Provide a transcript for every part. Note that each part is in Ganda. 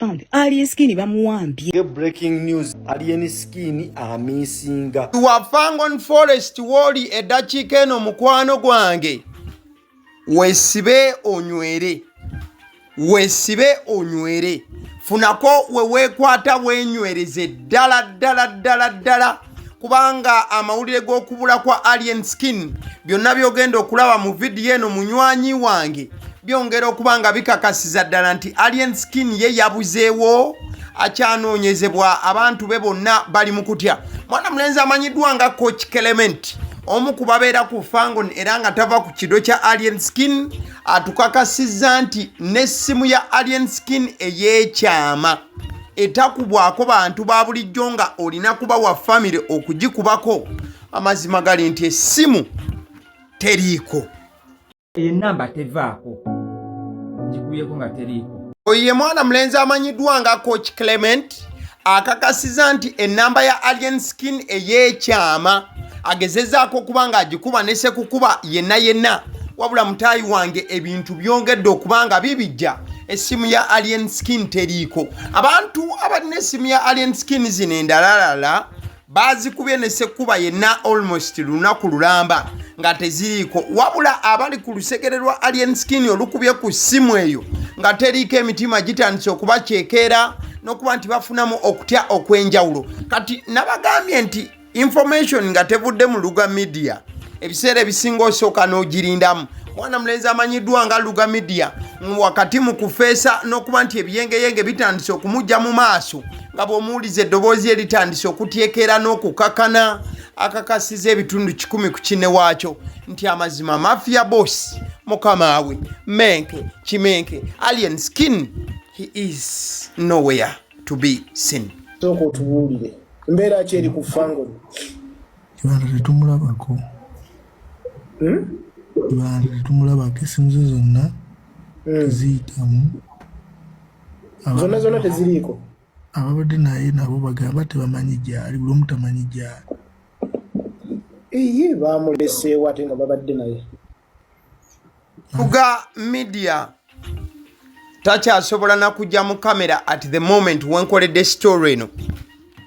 found. Alien skin Bamuwambye. Breaking news. Alien skin missing. You are Fangon forest woli eddakiika eno mukwano gwange. Weesibe onywere. Weesibe onywere. Funako weweekwata wenywereze ddala. Kubanga amawulire g'okubula kwa alien skin byonna byogenda okulaba mu vidiyo eno munywanyi wange byongera okubanga bikakasiza ddala nti alien skin ye yabuzeewo akyanoonyezebwa abantu be bonna bali mu kutya. Mwana mulenzi amanyiddwa nga Coach Clement omu ku babeera ku Fangon era nga tava ku kido kya alien skin atukakasizza nti n'essimu ya alien skin ey'ekyama etakubwako bantu ba bulijjo nga olina kuba wa family okugikubako. Amazima gali nti essimu teriiko. Enamba tevaako. Gikuyeko nga teriiko. Oye mwana mulenzi amanyiddwa nga Coach Clement akakasiza nti enamba ya alien skin ey'ekyama agezezaako kuba nga agikuba ne sekukuba yenna wabula mutaayi wange ebintu byongedde okubanga bibijja. Essimu ya alien skin teriiko. Abantu abalina essimu ya alien skin zino endalalala bazikubye ne sekuba yenna almost lunaku lulamba nga teziriiko, wabula abali ku lusegere lwa alien skin olukubye ku ssimu eyo nga teriiko emitima gitandise okubaceekeera n'okuba nti bafunamu okutya okw'enjawulo. Kati nabagambye nti information nga tevudde mu Luga Media ebiseera ebisinga osooka n'ogirindamu. Mwana mulenzi amanyiddwa nga Luga Media wakati mu kufeesa n'okuba nti ebiyengeyenge bitandise okumujja mu maaso nga bw'omuwuliza eddoboozi eritandise okutyekera n'okukakana akakasiza ebitundu 10 ku kine waakyo nti amazima Mafia boss mukama we menke kimenke alien skin he is nowhere to be seen. Soko tubuulire mbeera ki eri ku Fangon? Abantu tetumulabako. Abantu tetumulabako, essimu ze zonna teziyitamu. Zonna teziriiko. Ababadde naye nabo bagamba tebamanyi gyali, buli omu tamanyi gyali. Eye baamuleseewo ate nga babadde naye. Luga Media takyasobola na kujja mu kamera at the moment wenkoledde story eno.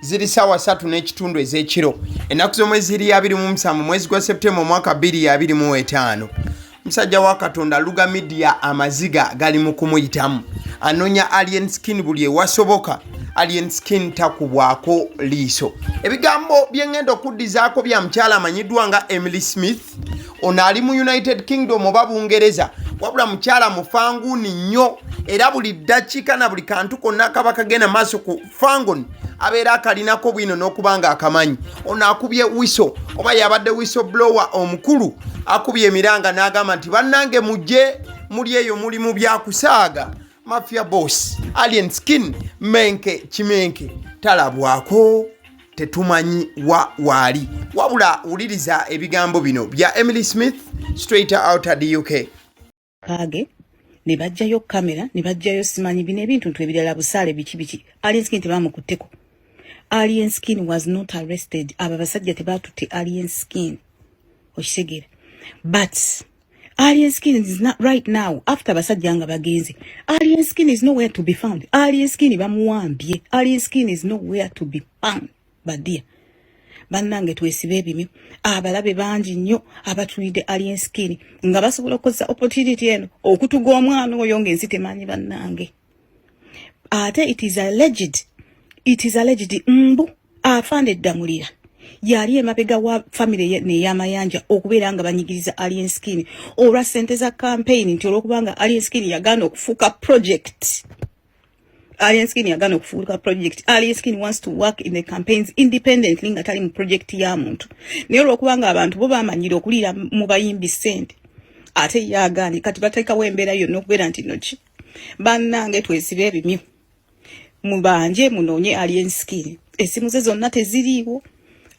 Ziri sawa 3:30 ez'ekiro. Ennaku z'omwezi 27 mwezi gwa Septemba omwaka 2025. Musajja wa Katonda Luga Media amaziga gali mu kumuyitamu. Anonya alien skin buli ewasoboka. Alien skin takubwako liiso. Ebigambo byengendo okuddizaako bya mukyala amanyiddwa nga Emily Smith. Ono ali mu United Kingdom oba Bungereza. Wabula mukyala mufanguni nnyo era buli ddakiika na buli kantu konna kaba kagenda maaso ku Fangon abeera akalinako bwino n'okubanga akamanyi. Ono akubye wiso oba yabadde wiso blower omukulu akubye emiranga n'agamba nti bannange mujje muli eyo muli mu byakusaaga. Mafia boss alien skin menke kimenke talabwako tetumanyi waali. Wabula wuliriza ebigambo bino bya Emily Smith straight out of the UK. Kage ne bajjayo kamera ne bajjayo simanyi bino ebintu ebirala busaale biki alien skin tebamukutteko. Alien skin was not arrested. Aba basajja tebatutte alien skin okitegeera, but alien skin is not right now after basajja nga bagenze. Alien skin is nowhere to be found. Alien skin Bamuwambye. Alien skin is nowhere to be found. Badia bannange twesibe ebimyu abalabe bangi nnyo abatulidde alien skin nga basobola okukozesa opportunity eno okutuga omwana oyo ng'ensi temanyi bannange. Ate it is alleged mbu afande eddamulira yali emabega wa family n'eyamayanja okubeera nga banyigiriza alien skin olwa ssente za campaign nti olwokubanga alien skin yagaana okufuuka project. Alien skin yagana okufuuka project. Alien skin wants to work in the campaigns independently nga tali mu project ya muntu. Naye olwokubanga abantu bo bamanyira okulira mu bayimbi ssente ate yagaani kati bateekawo embeera yonna okubeera nti noki bannange twesibe ebimyu mubanje munoonye alien skin. Essimu ze zonna teziriiwo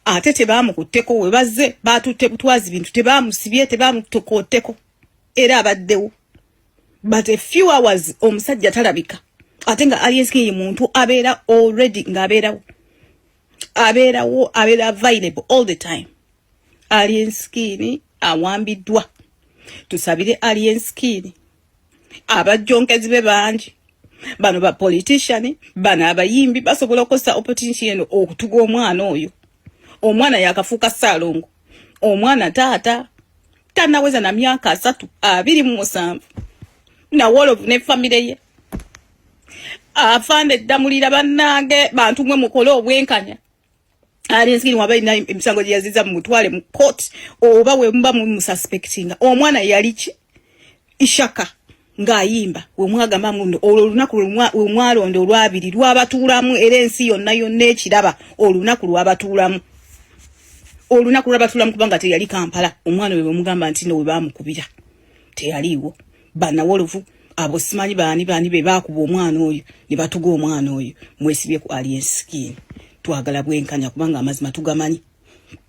ate tebaamukutteko we bazze baatutte butwazi bintu tebaamusibye tebaamutokooteko era abaddewo. But a few hours omusajja Talabika ate nga alien skin muntu abeera already nga abeerawo available all the time. Alien skin awambiddwa. Tusabire alien skin abajjonkezi be bangi bano ba politician bana abayimbi basobola okosa opportunity eno okutuga omwana oyo omwana yakafuuka Ssalongo omwana taata tanaweza na myaka 27 na wolovu ne family ye afande damulira bannange bantu mwe mukole obwenkanya ali nsikini wabaina emisango gye yaziza mu mutwale mu court oba we mba mu suspectinga omwana yalichi ishaka ngayimba we mwagamba muno olunaku lumwalonde olwabiri lwabatuulamu era ensi yonna yonna ekiraba olunaku lwabatuulamu kubanga teyali Kampala omwana we mugamba nti no we bamukubira teyaliwo bana wolovu abo simanyi bani be bakuba omwana oyo ne batuga omwana oyo mwesibye ku alien skin twagala bwenkanya kubanga amazima tugamanyi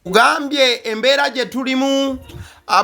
ugambye embeera gye tulimu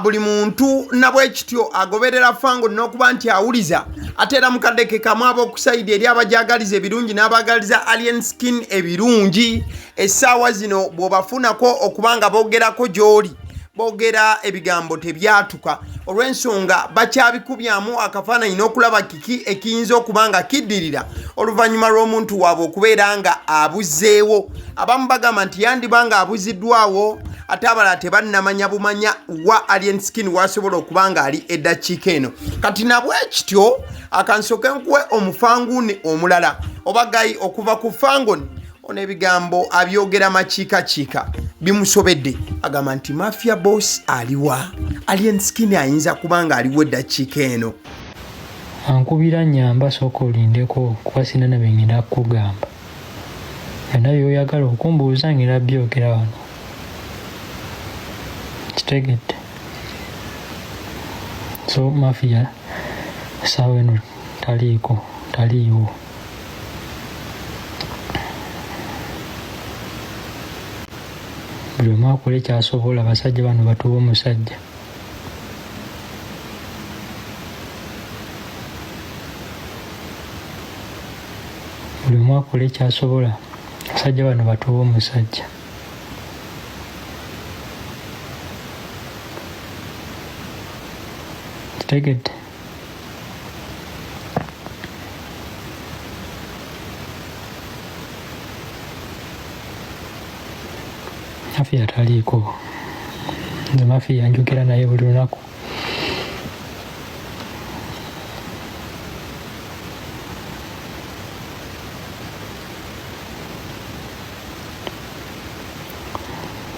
buli muntu nabwe kityo agoberera Fangon n'okuba nti awuliza ate era mukaddeke kamu ab'okusayidi eri abajagaliza ebirungi n'abagaliza alien skin ebirungi essaawa zino bw'obafunako okubanga boogerako gy'oli boogera ebigambo tebyatuka olw'ensonga bakyabikubyamu akafaananyi n'okulaba kiki ekiyinza okubanga kiddirira oluvannyuma lw'omuntu waabwe okubeera nga abuzeewo abamu bagamba nti yandibanga abuziddwawo ate abalala tebannamanya bumanya wa alien skin wasobola okubanga ali eddakiika eno kati nabwe kityo akansoke nkuwe omufanguuni omulala oba gayi okuva ku Fangon ono ebigambo abyogera makiikakiika bimusobedde agamba nti Mafia boss aliwa alien skin ayinza kubanga aliwo eddakiika eno ankubira nyamba sooka olindeko kuba sina na bengenda kugamba byonna byoyagala okumbuuza ngera byogera wano kitegedde so Mafia essaawa eno taliiwo buli omu akola ekyasobola abasajja bano batuwa omusajja buli omu akola ekyasobola abasajja bano batuwa omusajja kitegedde Mafia taliiko nze Mafia njogera naye buli lunaku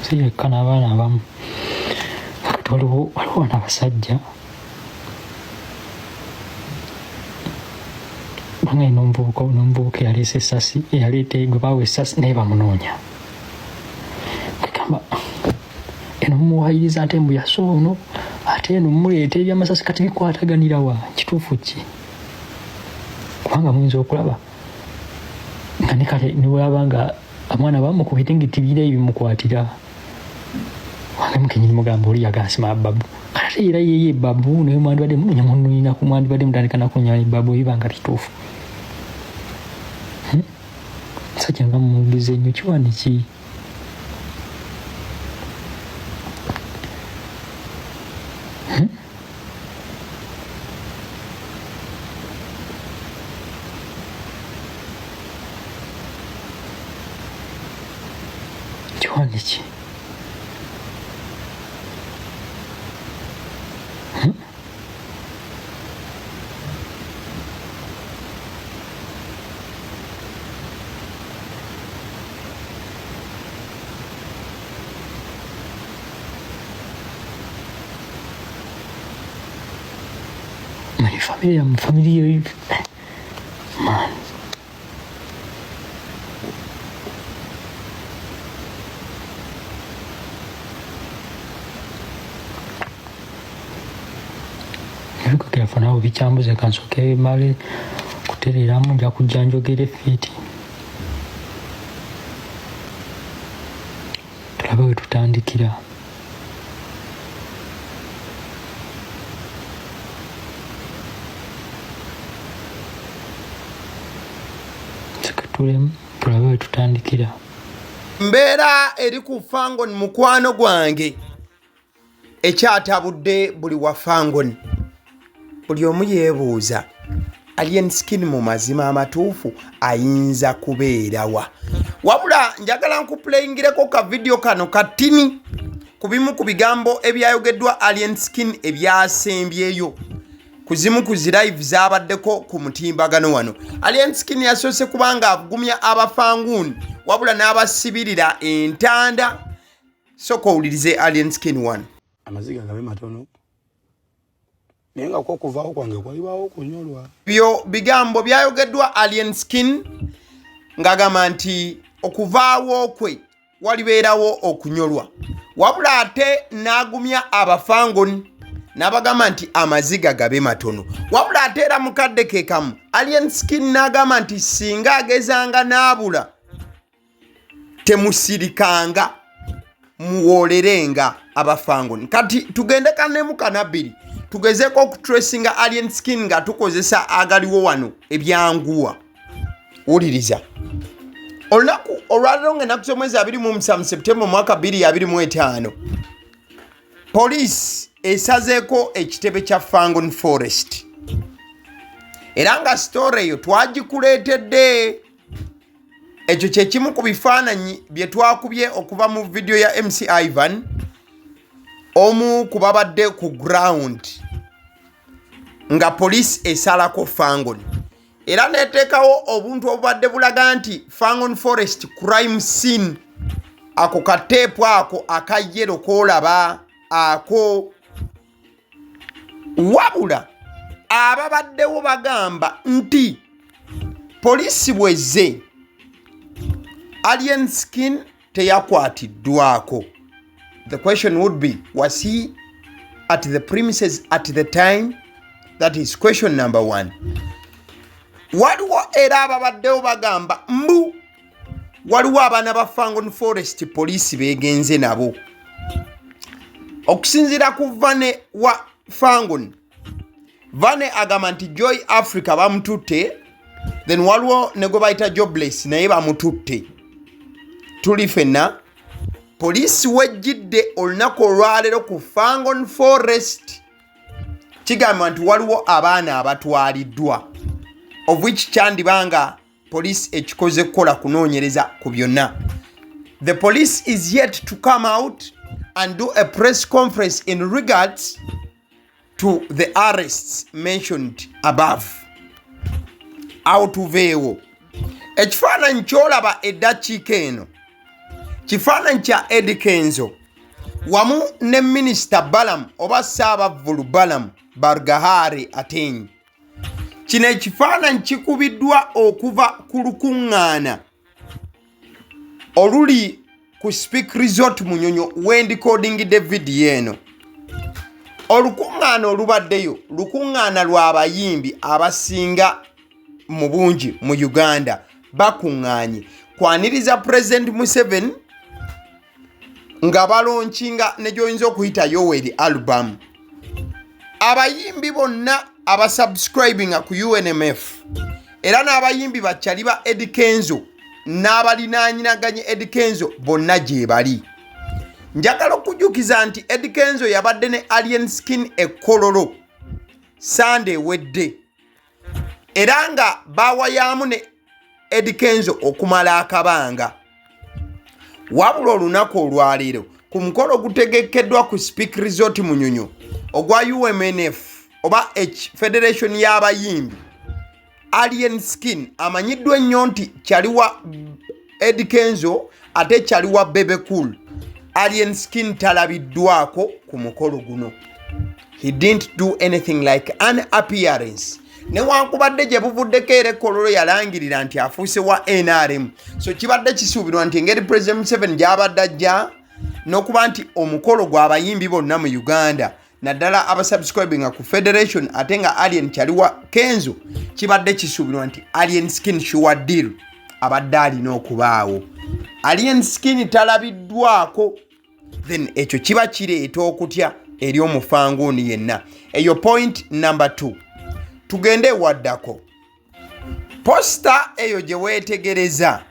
si yekka n'abaana abamu kati waliwo n'abasajja banga ina omuvubuka eyaleese essasi eyaleeta gwe baawa essasi naye bamunoonya eno mumuwayiriza ate mbu yasoono ate eno mumuleeta ebyamasasi kati bikwataganira wa kituufu ki kubanga muyinza okulaba nga ne kale niwalaba nga amwana bamukubite ngitibira ebimukwatira wange mukenyini mugamba oli yagasima babu ate era yeye babu naye mwandibadde munonya munonyina ku mwandibadde mutandika nakunyani babu ebibanga kituufu musajja nga mumubuuliza ennyo kiwani ki kiwani ki my family man niko telefona awo bikyambuze kansoke male kutereramu nja kujja njogere fiti tulabe we tutandikira tulabe we tutandikira mbeera eri ku Fangon mukwano gwange ekyatabudde buli wa Fangon buli omu yeebuuza alien skin mu mazima amatuufu ayinza kubeerawa. Wabula njagala nkupuleyingireko ka video kano katini ku bimu ku bigambo ebyayogeddwa alien skin ebyasembyeyo kuzimu ku live zabaddeko ku mutimbagano wano. Alien skin yasoose kubanga avugumya Fangon wabula n'abasibirira entanda. Soko owulirize alien skin 1. Amaziga gabe matono. Nenga kwa kuvaawo kwange kwalibawo kunyolwa. Byo bigambo byayogeddwa alien skin ngagamba nti okuvaawo kwe walibeerawo okunyolwa. Wabula ate n'agumya Fangon n'abagamba nti amaziga gabe matono. Wabula ate era mukadde ke kamu alien skin n'agamba nti singa agezanga n'abula temusirikanga muwolerenga Fangon. Kati tugende kanemu kanabiri tugezeko okutracinga alien skin nga tukozesa agaliwo wano ebyanguwa. Wuliriza olunaku olwaliro ng'ennaku z'omwezi 27 Septemba mwaka 2025 poliisi esazeeko ekitebe kya Fangon Forest era nga story eyo twagikuleetedde. Ekyo kye kimu ku bifaananyi bye twakubye okuva mu video ya MC Ivan omu ku babadde ku ground nga poliisi esalako Fangon era neteekawo obuntu obubadde bulaga nti Fangon Forest crime scene. Ako kateepu ako akayero koolaba ako. Wabula ababaddewo bagamba nti poliisi bwezze alien skin teyakwatiddwako. The question would be, was he at the premises at the time? That is question number 1. Waliwo era ababaddewo bagamba mbu waliwo abaana ba Fangon Forest poliisi begenze nabo. Okusinziira ku Vane wa Fangon, Vane agamba nti Joy Africa bamututte, then waliwo ne gwe bayita Jobless naye bamututte. Tuli fenna poliisi wejjidde olunaku olwaleero ku Fangon Forest kigamba nti waliwo abaana abatwaliddwa, of which kyandibanga poliisi ekikoze kukola kunoonyereza ku byonna. The police is yet to come out and do a press conference in regards to the arrests mentioned above. Abuzeewo ekifaananyi kyolaba eddakiika eno kifaananyi kya Eddie Kenzo wamu ne Minisita Balaam oba Ssaabavvulu Balaam Bargahari Atenyi. Kino ekifaananyi kikubiddwa okuva ku lukuŋŋaana oluli ku Speak Resort Munyonyo wendikoodingidde vidiyo eno. Olukuŋŋaana olubaddeyo lukuŋŋaana lw'abayimbi abasinga mu bungi mu Uganda bakuŋŋaanye kwaniriza President Museveni nga balonkinga ne gy'oyinza okuyita Yoweri album. Abayimbi bonna abasubscribinga ku UNMF era n'abayimbi bakyali ba Eddie Kenzo n'abalinaanyinaganye Eddie Kenzo bonna gye bali. Njagala okujjukiza nti Eddie Kenzo yabadde ne alien skin ekkololo Sunday wedde era nga baawayaamu ne Eddie Kenzo okumala akabanga. Wabula olunaku olwaleero ku mukolo gutegekeddwa ku Speak Resort Munyonyo ogwa UMNF oba Federation y'abayimbi, alien skin amanyiddwa ennyo nti kyaliwa Eddie Kenzo ate kyaliwa Bebe Cool. Alien skin talabiddwako ku mukolo guno. He didn't do anything like an appearance. Newankubadde gye buvuddeko era ekkololo yalangirira nti afuuse wa NRM. So kibadde kisuubirwa nti engeri President Museveni gy'abadde ajja n'okuba nti omukolo gw'abayimbi bonna mu Uganda naddala abasubscribinga ku Federation ate nga alien kyaliwa Kenzo, kibadde kisuubirwa nti alien skin sure deal abadde alina okubaawo. Alien skin talabiddwako, then ekyo kiba kireeta okutya eri omufanguni yenna. Eyo point number 2. Tugende waddako. Posta eyo gye weetegereza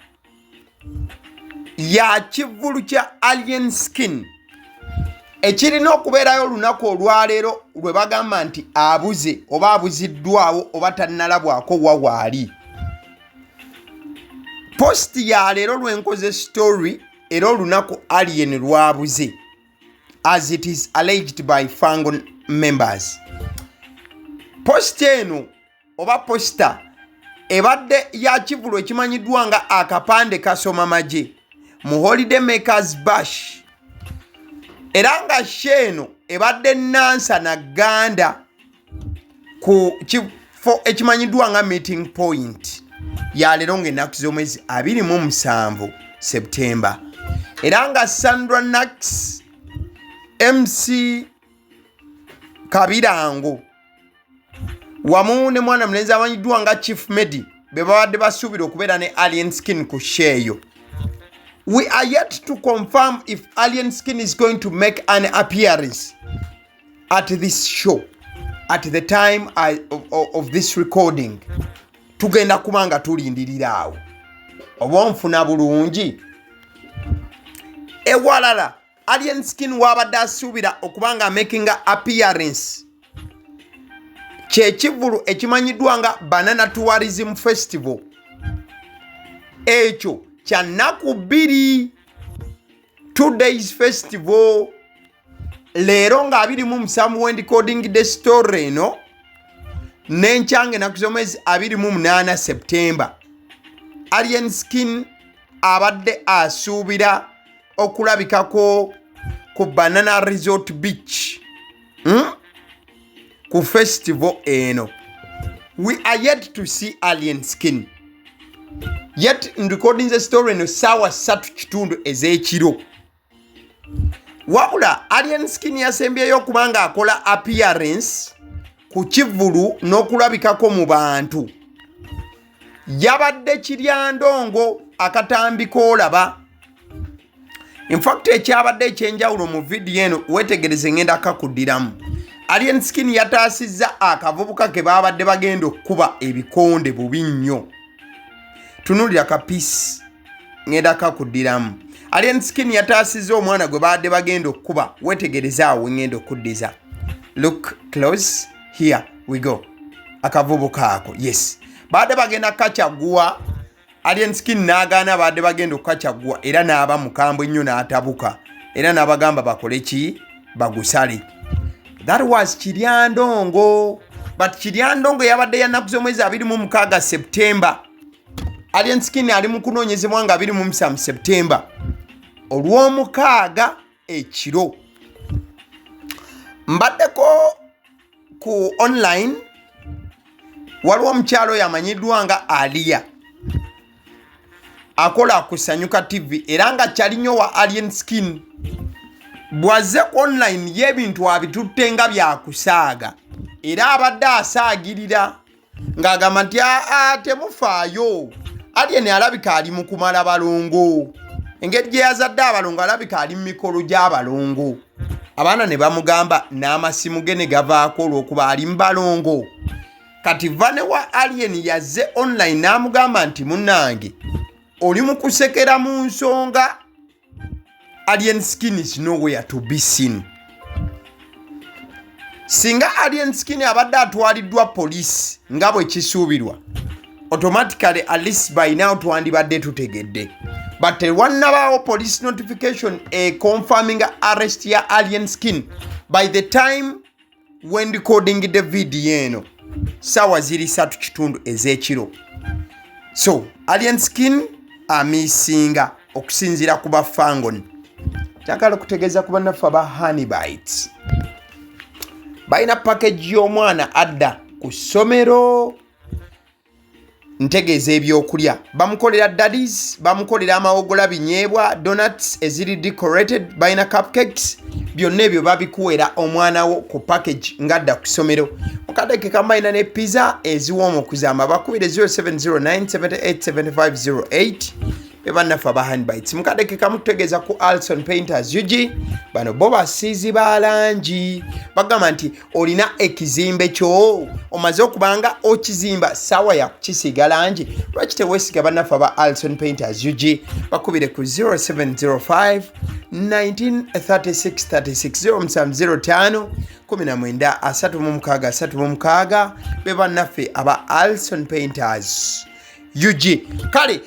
ya kivulu kya alien skin ekirina okubeerayo olunaku olwaleero lwe bagamba nti abuze oba abuziddwawo oba tannalabwako wawaali. Posti ya leero lwenkoze story era olunaku alien lwabuze as it is alleged by Fangon members. Posti eno oba posta ebadde ya kivulu ekimanyiddwa nga akapande kasoma maje mu holiday makers bash era nga sheeno ebadde nansa na ganda ku kifo ekimanyiddwa nga meeting point ya leero ng'ennaku z'omwezi 27 September era nga Sandra Nax MC Kabirango wamu ne mwana mulenzi amanyiddwa nga Chief Medi be babadde basuubira okubeera ne Alien Skin ku sheeyo. We are yet to confirm if Alien Skin is going to make an appearance at this show at the time of this recording. Tugenda kubanga tulindirira awo oba nfuna bulungi. Ewalala Alien Skin wabadde asuubira okubanga making a appearance kyekivulu ekimanyiddwa nga Banana Tourism Festival. Ekyo kya nnaku 2 days festival leero nga 27 wendicoding story eno n'enkyange ennaku z'omwezi 28 September. Alien Skin abadde asuubira okulabikako ku Banana Resort Beach ku festival eno. We are yet to see Alien Skin. Yet recording the story eno sawa 3 ez'ekiro. Wabula Alien Skin yasembyeyo okubanga akola appearance ku kivulu n'okulabikako mu bantu. Yabadde kiryandongo akatambika olaba. In fact ekyabadde ekyenjawulo mu video eno wetegereze ngenda kakuddiramu. Alien Skin yataasizza akavubuka ke babadde bagenda okukuba ebikonde bubi nnyo. Tunulira kapiisi ngenda kakuddiramu. Alien Skin yataasizza omwana gwe babadde bagenda okukuba. Wetegereze awo ngenda okuddiza. Look close. Here we go. Akavubuka ako. Yes. Baade bagenda kachagua. Alien Skin n'agaana baade bagenda okukachagua era n'aba mukambwe nnyo n'atabuka. Era n'abagamba bakole ki? Bagusale. That was Kiryandongo. But Kiryandongo yabadde ya nnaku z'omwezi 26 September. Alien Skin ali mu kunoonyezebwa nga 27 September. Olw'omukaaga ekiro. Mbaddeko ku online waliwo omukyalo yamanyiddwa nga Alia akola ku Sanyuka TV era nga kyali nnyo wa Alien Skin. Bwaze online y'ebintu abitutte nga byakusaaga era abadde asaagirira ng'agamba nti temufaayo Alien alabika ali mu kumala balongo. Engeri gye yazadde abalongo alabika ali mu mikolo gy'abalongo. Abaana ne bamugamba n'amasimu ge ne gavaako olw'okuba ali mu balongo. Kati vane wa Alien yazze online n'amugamba nti munnange oli mu kusekera mu nsonga. Alien Skin is nowhere to be seen. Singa Alien Skin abadde atwaliddwa police nga bwe kisuubirwa, automatically at least by now twandibadde tutegedde. But wannabaawo police notification confirming arrest ya Alien Skin by the time when recording the video eno sawa ziri 3 ez'ekiro. So Alien Skin amisinga okusinzira ku ba Fangon. Kyakala kutegeeza ku bannaffe aba Honey Bites. Balina package y'omwana adda ku ssomero. Ntegeeza ebyokulya. Bamukolera daddies, bamukolera amawogola binyeebwa, donuts eziri decorated, balina cupcakes. Byonna ebyo babikuwera omwana wo ku package ngadda ku ssomero. Mukadde kambayina ne pizza eziwooma okuzamba. Bakubire 0709787508 bebannaffe aba handbites mukadeke kamututegeeza ku Alson Painters UG bano bo basiizi ba langi bagamba nti olina ekizimbe kyo omaze okubanga okizimba sawa ya kukisiiga langi lwaki teweesiga bannaffe aba Alson Painters UG bakubire ku 0705 193636 0705 bebannaffe aba Alson Painters UG kale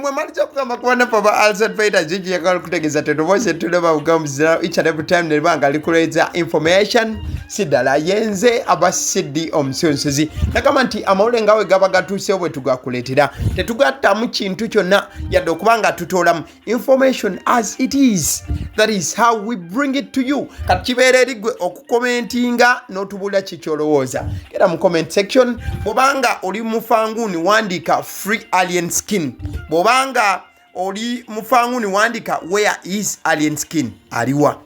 mwe maliza kugamba ku bannaffe aba Alson Painters UG yakala kutegeeza tetobose tuleba bugamuzira each and every time nebanga likuleza information sidala yenze aba sidi omusonsozi nakama nti amawule ngawe gaba gatuuse bwe tugakuletera tetugattamu kintu kyonna yadde okubanga tutoolamu information as it is. That is how we bring it to you. Kati kibeera erigwe okukomentinga n'otubula kikyolowooza era mu comment section bwobanga oli mu Fangon wandika free alien skin, bwobanga oli mu Fangon wandika where is alien skin aliwa.